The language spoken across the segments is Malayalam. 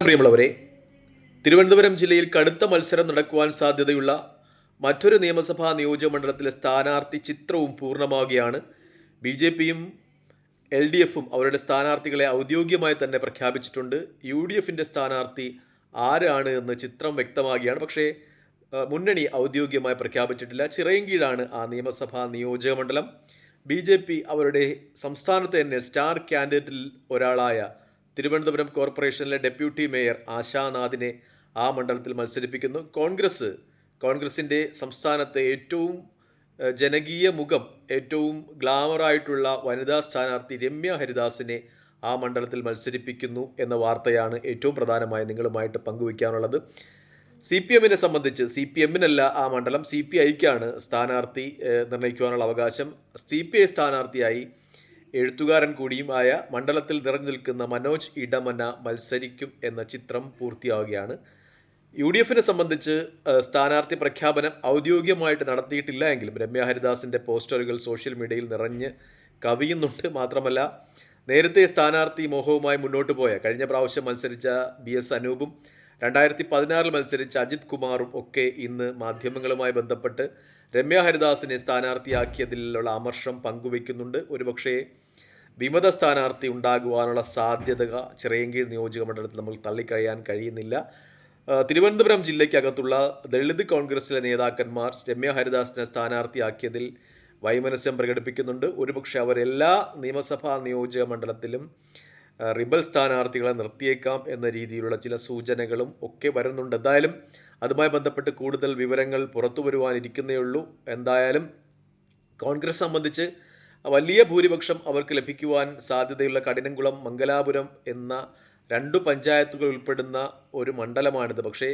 പ്രിയമുള്ളവരെ, തിരുവനന്തപുരം ജില്ലയിൽ കടുത്ത മത്സരം നടക്കുവാൻ സാധ്യതയുള്ള മറ്റൊരു നിയമസഭാ നിയോജകമണ്ഡലത്തിലെ സ്ഥാനാർത്ഥി ചിത്രവും പൂർണ്ണമാവുകയാണ്. ബി.ജെ.പിയും LDFും അവരുടെ സ്ഥാനാർത്ഥികളെ ഔദ്യോഗികമായി തന്നെ പ്രഖ്യാപിച്ചിട്ടുണ്ട്. UDFിൻ്റെ സ്ഥാനാർത്ഥി ആരാണ് എന്ന് ചിത്രം വ്യക്തമാകുകയാണ്. പക്ഷേ മുന്നണി ഔദ്യോഗികമായി പ്രഖ്യാപിച്ചിട്ടില്ല. ചിറയൻകീഴാണ് ആ നിയമസഭാ നിയോജകമണ്ഡലം. BJP അവരുടെ സംസ്ഥാനത്തെ തന്നെ സ്റ്റാർ കാൻഡിഡേറ്റിൽ ഒരാളായ തിരുവനന്തപുരം കോർപ്പറേഷനിലെ ഡെപ്യൂട്ടി മേയർ ആശാനാഥിനെ ആ മണ്ഡലത്തിൽ മത്സരിപ്പിക്കുന്നു. കോൺഗ്രസിൻ്റെ സംസ്ഥാനത്തെ ഏറ്റവും ജനകീയ മുഖം, ഏറ്റവും ഗ്ലാമറായിട്ടുള്ള വനിതാ സ്ഥാനാർത്ഥി രമ്യ ഹരിദാസിനെ ആ മണ്ഡലത്തിൽ മത്സരിപ്പിക്കുന്നു എന്ന വാർത്തയാണ് ഏറ്റവും പ്രധാനമായി നിങ്ങളുമായിട്ട് പങ്കുവയ്ക്കാനുള്ളത്. CPMനെ സംബന്ധിച്ച് CPMനല്ല ആ മണ്ഡലം, CPIക്കാണ് സ്ഥാനാർത്ഥി നിർണ്ണയിക്കുവാനുള്ള അവകാശം. CPI സ്ഥാനാർത്ഥിയായി എഴുത്തുകാരൻ കൂടിയുമായ മണ്ഡലത്തിൽ നിറഞ്ഞു നിൽക്കുന്ന മനോജ് ഇടമന മത്സരിക്കും എന്ന ചിത്രം പൂർത്തിയാവുകയാണ്. UDFിനെ സംബന്ധിച്ച് സ്ഥാനാർത്ഥി പ്രഖ്യാപനം ഔദ്യോഗികമായിട്ട് നടത്തിയിട്ടില്ല എങ്കിലും രമ്യ ഹരിദാസിൻ്റെ പോസ്റ്ററുകൾ സോഷ്യൽ മീഡിയയിൽ നിറഞ്ഞ് കവിയുന്നുണ്ട്. മാത്രമല്ല, നേരത്തെ സ്ഥാനാർത്ഥി മോഹവുമായി മുന്നോട്ട് പോയ കഴിഞ്ഞ പ്രാവശ്യം മത്സരിച്ച BS അനൂപും 2016 മത്സരിച്ച അജിത് കുമാറും ഒക്കെ ഇന്ന് മാധ്യമങ്ങളുമായി ബന്ധപ്പെട്ട് രമ്യ ഹരിദാസിനെ സ്ഥാനാർത്ഥിയാക്കിയതിലുള്ള അമർഷം പങ്കുവയ്ക്കുന്നുണ്ട്. ഒരുപക്ഷേ വിമത സ്ഥാനാർത്ഥി ഉണ്ടാകുവാനുള്ള സാധ്യത ചിറയൻകീഴ് നിയോജക മണ്ഡലത്തിൽ നമ്മൾ തള്ളിക്കളയാൻ കഴിയുന്നില്ല. തിരുവനന്തപുരം ജില്ലയ്ക്കകത്തുള്ള ദളിത് കോൺഗ്രസിലെ നേതാക്കന്മാർ രമ്യ ഹരിദാസിനെ സ്ഥാനാർത്ഥിയാക്കിയതിൽ വൈമനസ്യം പ്രകടിപ്പിക്കുന്നുണ്ട്. ഒരുപക്ഷെ അവരെല്ലാ നിയമസഭാ നിയോജക മണ്ഡലത്തിലും റിബൽ സ്ഥാനാർത്ഥികളെ നിർത്തിയേക്കാം എന്ന രീതിയിലുള്ള ചില സൂചനകളും ഒക്കെ വരുന്നുണ്ട്. എന്തായാലും അതുമായി ബന്ധപ്പെട്ട് കൂടുതൽ വിവരങ്ങൾ പുറത്തു വരുവാനിരിക്കുന്നേ ഉള്ളൂ. എന്തായാലും കോൺഗ്രസ് സംബന്ധിച്ച് വലിയ ഭൂരിപക്ഷം അവർക്ക് ലഭിക്കുവാൻ സാധ്യതയുള്ള കഠിനംകുളം, മംഗലാപുരം എന്ന 2 പഞ്ചായത്തുകൾ ഉൾപ്പെടുന്ന ഒരു മണ്ഡലമാണിത്. പക്ഷേ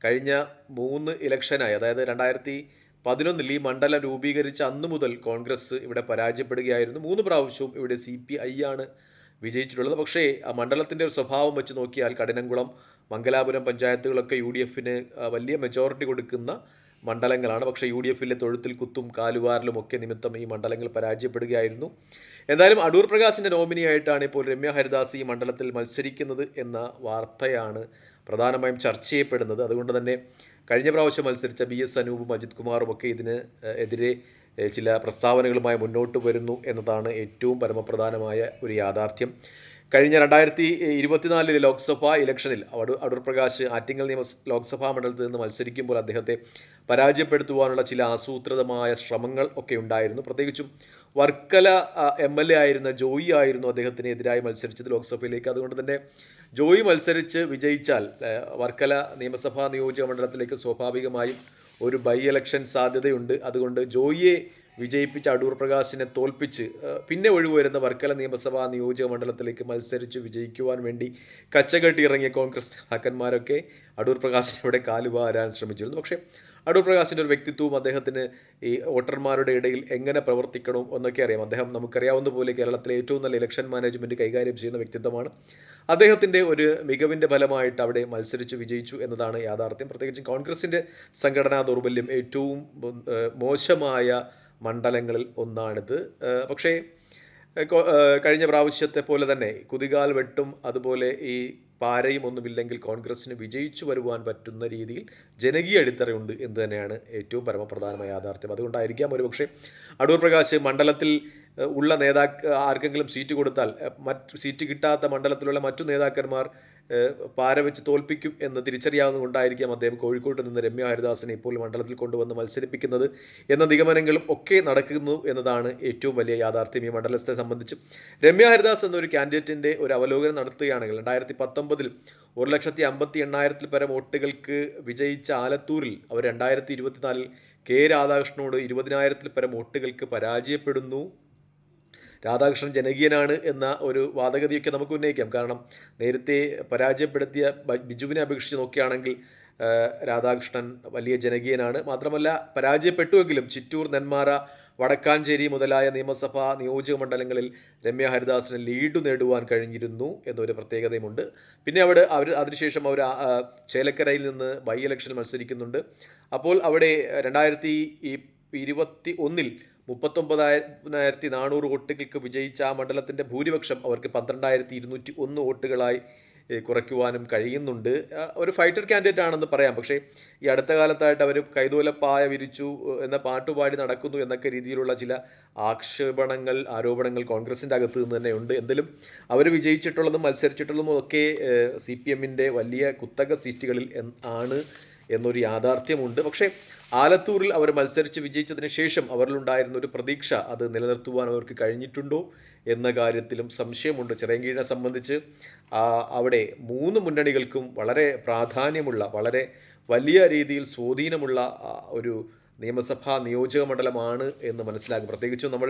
കഴിഞ്ഞ 3 ഇലക്ഷനായി, അതായത് 2011 ഈ മണ്ഡലം രൂപീകരിച്ച അന്നു മുതൽ കോൺഗ്രസ് ഇവിടെ പരാജയപ്പെടുകയായിരുന്നു. 3 പ്രാവശ്യവും ഇവിടെ CPI ആണ് വിജയിച്ചിട്ടുള്ളത്. പക്ഷേ ആ മണ്ഡലത്തിൻ്റെ ഒരു സ്വഭാവം വെച്ച് നോക്കിയാൽ കഠിനംകുളം, മംഗലാപുരം പഞ്ചായത്തുകളൊക്കെ UDFിന് വലിയ മെജോറിറ്റി കൊടുക്കുന്ന മണ്ഡലങ്ങളാണ്. പക്ഷേ UDFിലെ തൊഴുത്തിൽ കുത്തും കാലുവാരലും ഒക്കെ നിമിത്തം ഈ മണ്ഡലങ്ങൾ പരാജയപ്പെടുകയായിരുന്നു. എന്തായാലും അടൂർ പ്രകാശിൻ്റെ നോമിനിയായിട്ടാണ് ഇപ്പോൾ രമ്യ ഹരിദാസ് ഈ മണ്ഡലത്തിൽ മത്സരിക്കുന്നത് എന്ന വാർത്തയാണ് പ്രധാനമായും ചർച്ച ചെയ്യപ്പെടുന്നത്. അതുകൊണ്ട് തന്നെ കഴിഞ്ഞ പ്രാവശ്യം മത്സരിച്ച BS അനൂപും അജിത് കുമാറും ഒക്കെ ഇതിന് എതിരെ ചില പ്രസ്താവനകളുമായി മുന്നോട്ട് വരുന്നു എന്നതാണ് ഏറ്റവും പരമപ്രധാനമായ ഒരു യാഥാർത്ഥ്യം. കഴിഞ്ഞ 2024 ലോക്സഭാ ഇലക്ഷനിൽ അടൂർ പ്രകാശ് ആറ്റിങ്ങൽ ലോക്സഭാ മണ്ഡലത്തിൽ നിന്ന് മത്സരിക്കുമ്പോൾ അദ്ദേഹത്തെ പരാജയപ്പെടുത്തുവാനുള്ള ചില ആസൂത്രിതമായ ശ്രമങ്ങൾ ഒക്കെ ഉണ്ടായിരുന്നു. പ്രത്യേകിച്ചും വർക്കല MLA ആയിരുന്ന ജോയി ആയിരുന്നു അദ്ദേഹത്തിന് എതിരായി മത്സരിച്ചത് ലോക്സഭയിലേക്ക്. അതുകൊണ്ട് തന്നെ ജോയി മത്സരിച്ച് വിജയിച്ചാൽ വർക്കല നിയമസഭാ നിയോജക മണ്ഡലത്തിലേക്ക് സ്വാഭാവികമായും ഒരു ബൈ ഇലക്ഷൻ സാധ്യതയുണ്ട്. അതുകൊണ്ട് ജോയിയെ വിജയിപ്പിച്ച അടൂർ പ്രകാശിനെ തോൽപ്പിച്ച് പിന്നെ ഒഴിവുവരുന്ന വർക്കല നിയമസഭാ നിയോജക മണ്ഡലത്തിലേക്ക് മത്സരിച്ച് വിജയിക്കുവാൻ വേണ്ടി കച്ചകെട്ടി ഇറങ്ങിയ കോൺഗ്രസ് നേതാക്കന്മാരൊക്കെ അടൂർ പ്രകാശിനെ ഇവിടെ കാലുവാരാൻ ശ്രമിച്ചിരുന്നു. പക്ഷേ അടൂർ പ്രകാശിൻ്റെ ഒരു വ്യക്തിത്വവും അദ്ദേഹത്തിന് ഈ വോട്ടർമാരുടെ ഇടയിൽ എങ്ങനെ പ്രവർത്തിക്കണം എന്നൊക്കെ അറിയാം. അദ്ദേഹം നമുക്കറിയാവുന്ന പോലെ കേരളത്തിലെ ഏറ്റവും നല്ല ഇലക്ഷൻ മാനേജ്മെൻറ്റ് കൈകാര്യം ചെയ്യുന്ന വ്യക്തിത്വമാണ്. അദ്ദേഹത്തിൻ്റെ ഒരു മികവിൻ്റെ ഫലമായിട്ട് അവിടെ മത്സരിച്ച് വിജയിച്ചു എന്നതാണ് യാഥാർത്ഥ്യം. പ്രത്യേകിച്ചും കോൺഗ്രസിൻ്റെ സംഘടനാ ദൗർബല്യം ഏറ്റവും മോശമായ മണ്ഡലങ്ങളിൽ ഒന്നാണിത്. പക്ഷേ കഴിഞ്ഞ പ്രാവശ്യത്തെ പോലെ തന്നെ കുതികാൽ വെട്ടും അതുപോലെ ഈ പാരയും ഒന്നുമില്ലെങ്കിൽ കോൺഗ്രസ്സിന് വിജയിച്ചു വരുവാൻ പറ്റുന്ന രീതിയിൽ ജനകീയ അടിത്തറയുണ്ട് എന്ന് തന്നെയാണ് ഏറ്റവും പരമപ്രധാനമായ യാഥാർത്ഥ്യം. അതുകൊണ്ടായിരിക്കാം ഒരുപക്ഷെ അടൂർ പ്രകാശ് മണ്ഡലത്തിൽ ഉള്ള ആർക്കെങ്കിലും സീറ്റ് കൊടുത്താൽ സീറ്റ് കിട്ടാത്ത മണ്ഡലത്തിലുള്ള മറ്റു നേതാക്കന്മാർ പാര വെച്ച് തോൽപ്പിക്കും എന്ന് തിരിച്ചറിയാവുന്നതുകൊണ്ടായിരിക്കാം അദ്ദേഹം കോഴിക്കോട്ട് നിന്ന് രമ്യ ഹരിദാസിനെ ഇപ്പോൾ മണ്ഡലത്തിൽ കൊണ്ടുവന്ന് മത്സരിപ്പിക്കുന്നത് എന്ന നിഗമനങ്ങളും ഒക്കെ നടക്കുന്നു എന്നതാണ് ഏറ്റവും വലിയ യാഥാർത്ഥ്യം ഈ മണ്ഡലത്തെ സംബന്ധിച്ച്. രമ്യ ഹരിദാസ് എന്നൊരു കാൻഡിഡേറ്റിൻ്റെ ഒരു അവലോകനം നടത്തുകയാണെങ്കിൽ 2019 1,58,000 പരം വോട്ടുകൾക്ക് വിജയിച്ച ആലത്തൂരിൽ അവർ 2024 K രാധാകൃഷ്ണനോട് 20,000 പരം വോട്ടുകൾക്ക് പരാജയപ്പെടുന്നു. രാധാകൃഷ്ണൻ ജനകീയനാണ് എന്ന ഒരു വാദഗതിയൊക്കെ നമുക്ക് ഉന്നയിക്കാം. കാരണം നേരത്തെ പരാജയപ്പെടുത്തിയ ബിജുവിനെ അപേക്ഷിച്ച് നോക്കുകയാണെങ്കിൽ രാധാകൃഷ്ണൻ വലിയ ജനകീയനാണ്. മാത്രമല്ല പരാജയപ്പെട്ടുവെങ്കിലും ചിറ്റൂർ, നെന്മാറ, വടക്കാഞ്ചേരി മുതലായ നിയമസഭാ നിയോജക മണ്ഡലങ്ങളിൽ രമ്യ ഹരിദാസിന് ലീഡ് നേടുവാൻ കഴിഞ്ഞിരുന്നു എന്നൊരു പ്രത്യേകതയുമുണ്ട്. പിന്നെ അതിനുശേഷം അവർ ചേലക്കരയിൽ നിന്ന് ബൈ ഇലക്ഷനിൽ മത്സരിക്കുന്നുണ്ട്. അപ്പോൾ അവിടെ 2021 39,400 വോട്ടുകൾക്ക് വിജയിച്ച ആ മണ്ഡലത്തിൻ്റെ ഭൂരിപക്ഷം അവർക്ക് 12,201 വോട്ടുകളായി കുറയ്ക്കുവാനും കഴിയുന്നുണ്ട്. ഒരു ഫൈറ്റർ കാൻഡിഡേറ്റ് ആണെന്ന് പറയാം. പക്ഷേ ഈ അടുത്ത കാലത്തായിട്ട് അവർ കൈതോലപ്പായ വിരിച്ചു എന്ന പാട്ടുപാടി നടക്കുന്നു എന്നൊക്കെ രീതിയിലുള്ള ചില ആരോപണങ്ങൾ കോൺഗ്രസിൻ്റെ അകത്ത് നിന്ന് തന്നെ ഉണ്ട്. എന്തെങ്കിലും അവർ വിജയിച്ചിട്ടുള്ളതും മത്സരിച്ചിട്ടുള്ളതും ഒക്കെ CPMൻ്റെ വലിയ കുത്തക സീറ്റുകളിൽ ആണ് എന്നൊരു യാഥാർത്ഥ്യമുണ്ട്. പക്ഷേ ആലത്തൂരിൽ അവർ മത്സരിച്ച് വിജയിച്ചതിന് ശേഷം അവരിലുണ്ടായിരുന്ന ഒരു പ്രതീക്ഷ അത് നിലനിർത്തുവാൻ അവർക്ക് കഴിഞ്ഞിട്ടുണ്ടോ എന്ന കാര്യത്തിലും സംശയമുണ്ട്. ചിറയൻകീഴിനെ സംബന്ധിച്ച് അവിടെ 3 മുന്നണികൾക്കും വളരെ പ്രാധാന്യമുള്ള, വളരെ വലിയ രീതിയിൽ സ്വാധീനമുള്ള ഒരു നിയമസഭാ നിയോജക മണ്ഡലമാണ് എന്ന് മനസ്സിലാക്കും. പ്രത്യേകിച്ചും നമ്മൾ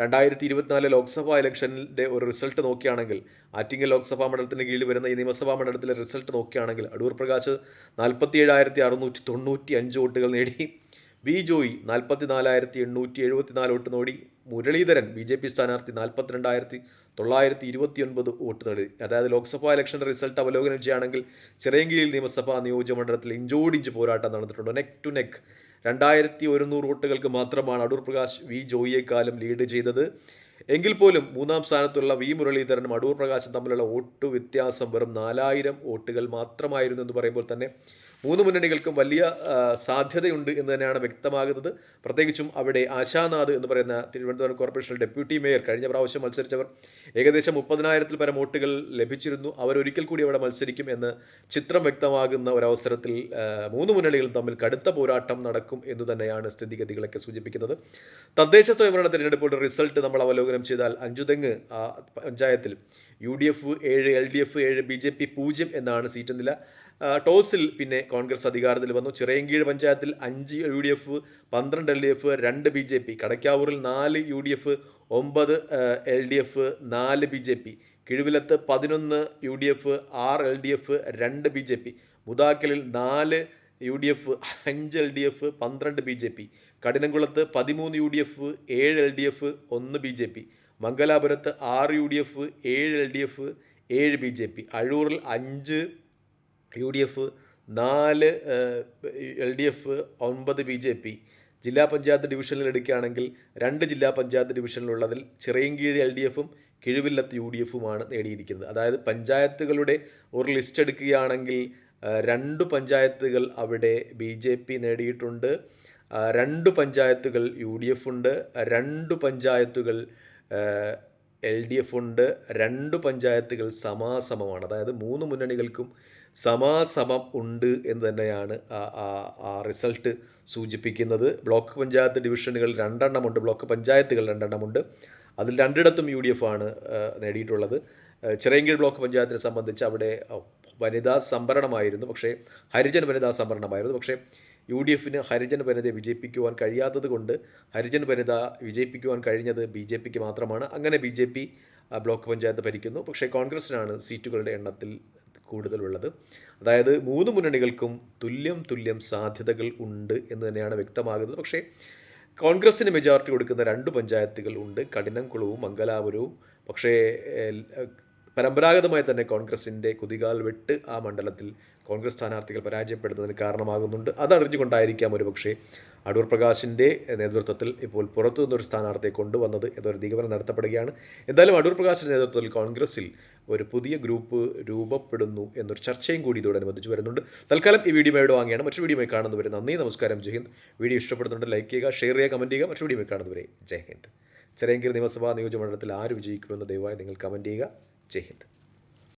2024 ലോക്സഭാ ഇലക്ഷൻ്റെ ഒരു റിസൾട്ട് നോക്കുകയാണെങ്കിൽ, ആറ്റിങ്ങൽ ലോക്സഭാ മണ്ഡലത്തിന് കീഴിൽ വരുന്ന ഈ നിയമസഭാ മണ്ഡലത്തിലെ റിസൾട്ട് നോക്കുകയാണെങ്കിൽ അടൂർ പ്രകാശ് 47,695 വോട്ടുകൾ നേടി, വി ജോയി 44,874 വോട്ട് നേടി, മുരളീധരൻ BJP സ്ഥാനാർത്ഥി 42,929 വോട്ട് നേടി. അതായത് ലോക്സഭാ ഇലക്ഷൻ്റെ റിസൾട്ട് അവലോകനം ചെയ്യുകയാണെങ്കിൽ ചിറയൻകീഴിൽ നിയമസഭാ നിയോജക മണ്ഡലത്തിൽ ഇഞ്ചോടിഞ്ച് പോരാട്ടം നടന്നിട്ടുണ്ട്. നെക്ക് ടു നെക്ക് 2100 വോട്ടുകൾക്ക് മാത്രമാണ് അടൂർ പ്രകാശ് വി ജോയിയെക്കാളും ലീഡ് ചെയ്തത്. എങ്കിൽ പോലും 3-ാം സ്ഥാനത്തുള്ള വി മുരളീധരനും അടൂർ പ്രകാശും തമ്മിലുള്ള വോട്ട് വ്യത്യാസം വെറും 4000 വോട്ടുകൾ മാത്രമായിരുന്നു എന്ന് പറയുമ്പോൾ തന്നെ 3 മുന്നണികൾക്കും വലിയ സാധ്യതയുണ്ട് എന്ന് തന്നെയാണ് വ്യക്തമാകുന്നത്. പ്രത്യേകിച്ചും അവിടെ ആശാനാഥ് എന്ന് പറയുന്ന തിരുവനന്തപുരം കോർപ്പറേഷൻ ഡെപ്യൂട്ടി മേയർ കഴിഞ്ഞ പ്രാവശ്യം മത്സരിച്ചവർ ഏകദേശം 30,000-ൽ പരം വോട്ടുകൾ ലഭിച്ചിരുന്നു. അവരൊരിക്കൽ കൂടി അവിടെ മത്സരിക്കും എന്ന് ചിത്രം വ്യക്തമാകുന്ന ഒരവസരത്തിൽ 3 മുന്നണികളും തമ്മിൽ കടുത്ത പോരാട്ടം നടക്കും എന്ന് തന്നെയാണ് സ്ഥിതിഗതികളൊക്കെ സൂചിപ്പിക്കുന്നത്. തദ്ദേശ സ്വയംഭരണ തിരഞ്ഞെടുപ്പുകളുടെ റിസൾട്ട് നമ്മൾ അവലോകനം ചെയ്താൽ അഞ്ചുതെങ്ങ് പഞ്ചായത്തിൽ UDF 7, LDF 7, BJP 0 എന്നാണ് സീറ്റ് നില. ടോസിൽ പിന്നെ കോൺഗ്രസ് അധികാരത്തിൽ വന്നു. ചിറയൻകീഴ് പഞ്ചായത്തിൽ 5 UDF, 12 LDF, 2 BJP. കടയ്ക്കാവൂരിൽ 4 UDF, 9 LDF, 4 BJP. കിഴുവിലത്ത് 11 UDF, 6 LDF, 2 BJP. മുതാക്കലിൽ 4 UDF, 5 LDF, 12 BJP. കഠിനംകുളത്ത് 13 UDF, 7 LDF, 1 BJP. മംഗലാപുരത്ത് 6 UDF, 7 LDF, 7 BJP. അഴൂറിൽ 5 UDF, 4 LDF, 9 BJP. ജില്ലാ പഞ്ചായത്ത് ഡിവിഷനിൽ എടുക്കുകയാണെങ്കിൽ 2 ജില്ലാ പഞ്ചായത്ത് ഡിവിഷനിലുള്ളതിൽ ചിറയൻകീഴ് LDF-ഉം കിഴുവില്ലത്ത് UDF-ഉമാണ് നേടിയിരിക്കുന്നത്. അതായത് പഞ്ചായത്തുകളുടെ ഒരു ലിസ്റ്റ് എടുക്കുകയാണെങ്കിൽ 2 പഞ്ചായത്തുകൾ അവിടെ BJP നേടിയിട്ടുണ്ട്, 2 പഞ്ചായത്തുകൾ UDF ഉണ്ട്, 2 പഞ്ചായത്തുകൾ LDF ഉണ്ട്, 2 പഞ്ചായത്തുകൾ സമാസമമാണ്. അതായത് 3 മുന്നണികൾക്കും സമാസമം ഉണ്ട് എന്ന് തന്നെയാണ് ആ റിസൾട്ട് സൂചിപ്പിക്കുന്നത്. ബ്ലോക്ക് പഞ്ചായത്ത് ഡിവിഷനുകൾ 2 എണ്ണമുണ്ട്, ബ്ലോക്ക് പഞ്ചായത്തുകൾ 2 എണ്ണമുണ്ട്. അതിൽ 2ഇടത്തും UDF ആണ് നേടിയിട്ടുള്ളത്. ചിറയൻകീഴ് ബ്ലോക്ക് പഞ്ചായത്തിനെ സംബന്ധിച്ച് അവിടെ വനിതാ സംവരണമായിരുന്നു, പക്ഷേ ഹരിജൻ വനിതാ സംവരണമായിരുന്നു. പക്ഷേ UDF-ന് ഹരിജൻ വനിതയെ വിജയിപ്പിക്കുവാൻ കഴിയാത്തത് കൊണ്ട് ഹരിജൻ വനിത വിജയിപ്പിക്കുവാൻ കഴിഞ്ഞത് BJP-ക്ക് മാത്രമാണ്. അങ്ങനെ BJP ബ്ലോക്ക് പഞ്ചായത്ത് ഭരിക്കുന്നു. പക്ഷേ കോൺഗ്രസിനാണ് സീറ്റുകളുടെ എണ്ണത്തിൽ കൂടുതലുള്ളത്. അതായത് 3 മുന്നണികൾക്കും തുല്യം സാധ്യതകൾ ഉണ്ട് എന്ന് തന്നെയാണ് വ്യക്തമാകുന്നത്. പക്ഷേ കോൺഗ്രസിന് മെജോറിറ്റി കൊടുക്കുന്ന 2 പഞ്ചായത്തുകൾ ഉണ്ട്, കഠിനംകുളവും മംഗലാപുരവും. പക്ഷേ പരമ്പരാഗതമായി തന്നെ കോൺഗ്രസിൻ്റെ കുതികാൽ വെട്ട് ആ മണ്ഡലത്തിൽ കോൺഗ്രസ് സ്ഥാനാർത്ഥികൾ പരാജയപ്പെടുന്നതിന് കാരണമാകുന്നുണ്ട്. അതറിഞ്ഞുകൊണ്ടായിരിക്കാം ഒരുപക്ഷെ അടൂർ പ്രകാശിൻ്റെ നേതൃത്വത്തിൽ ഇപ്പോൾ പുറത്തു നിന്നൊരു സ്ഥാനാർത്ഥിയെ കൊണ്ടുവന്നത് എന്നൊരു നിഗമനം നടത്തപ്പെടുകയാണ്. എന്തായാലും അടൂർ പ്രകാശിൻ്റെ നേതൃത്വത്തിൽ കോൺഗ്രസിൽ ഒരു പുതിയ ഗ്രൂപ്പ് രൂപപ്പെടുന്നു എന്നൊരു ചർച്ചയും കൂടി ഇതോടനുബന്ധിച്ച് വരുന്നുണ്ട്. തൽക്കാലം ഈ വീഡിയോ ഇവിടെ വാങ്ങിയാണ്. മറ്റൊരു വീഡിയോ കാണുന്നവരെ നന്ദി, നമസ്കാരം, ജയ് ഹിന്ദ്. വീഡിയോ ഇഷ്ടപ്പെടുന്നുണ്ട് ലൈക്ക് ചെയ്യുക, ഷെയർ ചെയ്യുക, കമൻറ്റ് ചെയ്യുക. മറ്റൊരു വീഡിയോ കാണുന്നവരെ ജയ് ഹിന്ദ്. ചിറയൻകീഴ് നിയമസഭാ നിയോജകമണ്ഡലത്തിൽ ആര് വിജയിക്കുമെന്ന് ദയവായി നിങ്ങൾ കമൻറ്റ് ചെയ്യുക. ജയ് ഹിന്ദ്.